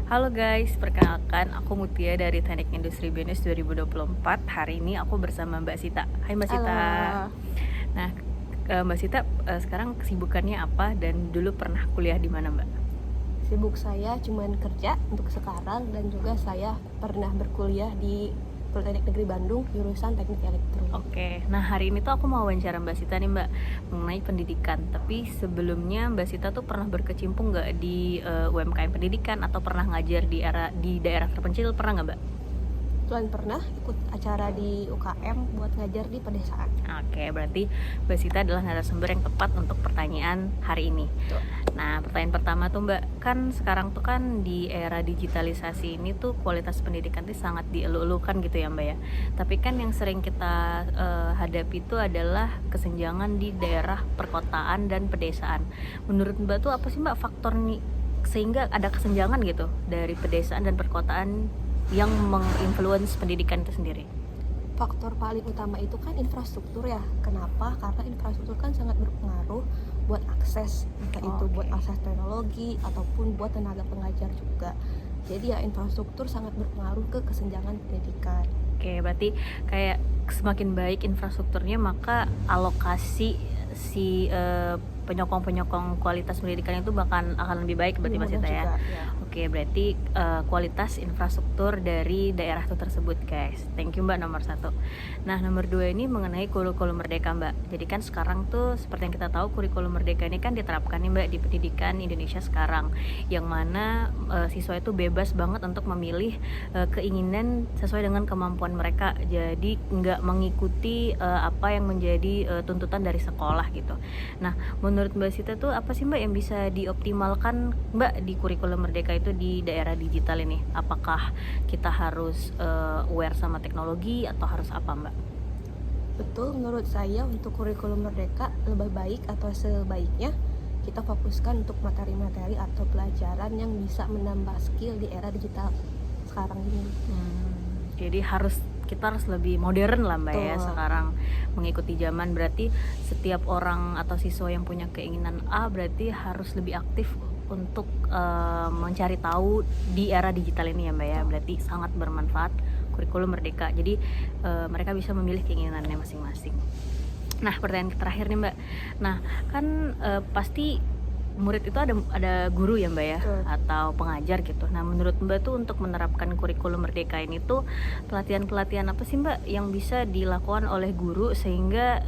Halo guys, perkenalkan aku Mutia dari Teknik Industri BINUS 2024. Hari ini aku bersama Mbak Sita. Hai Mbak Sita. Halo. Nah, Mbak Sita sekarang kesibukannya apa dan dulu pernah kuliah di mana Mbak? Sibuk saya cuman kerja untuk sekarang dan juga saya pernah berkuliah di Politeknik Negeri Bandung jurusan Teknik Elektro. Oke, nah hari ini tuh aku mau wawancara Mbak Sita nih Mbak mengenai pendidikan. Tapi sebelumnya Mbak Sita tuh pernah berkecimpung nggak di UMKM pendidikan atau pernah ngajar di daerah terpencil, pernah nggak Mbak? Tuan pernah ikut acara di UKM buat ngajar di pedesaan. Oke, berarti Mbak Sita adalah narasumber yang tepat untuk pertanyaan hari ini. Tuh. Nah, pertanyaan pertama tuh Mbak, kan sekarang tuh kan di era digitalisasi ini tuh kualitas pendidikan tuh sangat dielu-elukan gitu ya Mbak ya. Tapi kan yang sering kita hadapi itu adalah kesenjangan di daerah perkotaan dan pedesaan. Menurut Mbak tuh apa sih Mbak faktor nih sehingga ada kesenjangan gitu dari pedesaan dan perkotaan yang menginfluence pendidikan itu sendiri? Faktor paling utama itu kan infrastruktur ya. Kenapa? Karena infrastruktur kan sangat berpengaruh buat akses, entah itu buat Oke. akses teknologi ataupun buat tenaga pengajar juga. Jadi ya infrastruktur sangat berpengaruh ke kesenjangan pendidikan. Oke, berarti kayak semakin baik infrastrukturnya maka alokasi si penyokong-penyokong kualitas pendidikan itu akan lebih baik berarti Lebih Mas mudah Sita ya. juga ya. Oke, berarti kualitas infrastruktur dari daerah itu tersebut guys. Thank you Mbak nomor satu. Nah nomor dua ini mengenai kurikulum merdeka Mbak. Jadi kan sekarang tuh seperti yang kita tahu kurikulum merdeka ini kan diterapkan nih Mbak di pendidikan Indonesia sekarang, yang mana siswa itu bebas banget untuk memilih keinginan sesuai dengan kemampuan mereka. Jadi nggak mengikuti apa yang menjadi tuntutan dari sekolah gitu. Nah, menurut Mbak Sita tuh apa sih Mbak yang bisa dioptimalkan Mbak di kurikulum merdeka itu di daerah digital ini? Apakah kita harus aware sama teknologi atau harus apa Mbak? Betul, menurut saya untuk kurikulum merdeka lebih baik atau sebaiknya kita fokuskan untuk materi-materi atau pelajaran yang bisa menambah skill di era digital sekarang ini. Jadi kita harus lebih modern lah Mbak ya Betul. sekarang, mengikuti zaman. Berarti setiap orang atau siswa yang punya keinginan A berarti harus lebih aktif untuk mencari tahu di era digital ini ya Mbak ya. Berarti sangat bermanfaat kurikulum merdeka. Jadi mereka bisa memilih keinginannya masing-masing. Nah, pertanyaan terakhir nih Mbak. Nah, kan pasti murid itu ada guru ya Mbak ya, Betul. atau pengajar gitu. Nah, menurut Mbak tuh untuk menerapkan kurikulum merdeka ini tuh pelatihan-pelatihan apa sih Mbak yang bisa dilakukan oleh guru sehingga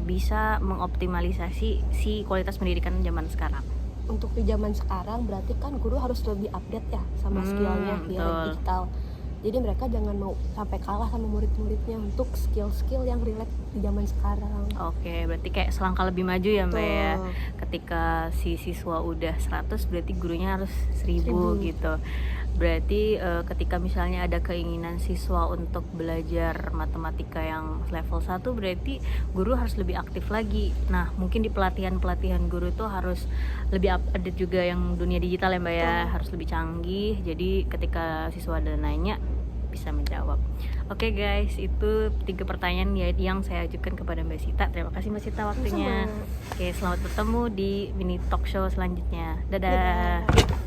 bisa mengoptimalisasi si kualitas pendidikan zaman sekarang? Untuk di zaman sekarang berarti kan guru harus lebih update ya sama skillnya di era Betul. digital. Jadi mereka jangan mau sampai kalah sama murid-muridnya untuk skill-skill yang relate di zaman sekarang. Oke, berarti kayak selangkah lebih maju ya Mbak ya. Betul. Ketika si siswa udah 100 berarti gurunya harus 1000 1000. gitu. Berarti ketika misalnya ada keinginan siswa untuk belajar matematika yang level 1 berarti guru harus lebih aktif lagi. Nah, mungkin di pelatihan-pelatihan guru tuh harus lebih update juga yang dunia digital ya Mbak ya, Betul. harus lebih canggih. Jadi ketika siswa ada nanya bisa menjawab. Oke guys, itu 3 pertanyaan yang saya ajukan kepada Mbak Sita. Terima kasih Mbak Sita waktunya. Sama-sama. Oke, selamat bertemu di mini talk show selanjutnya. Dadah. Dadah.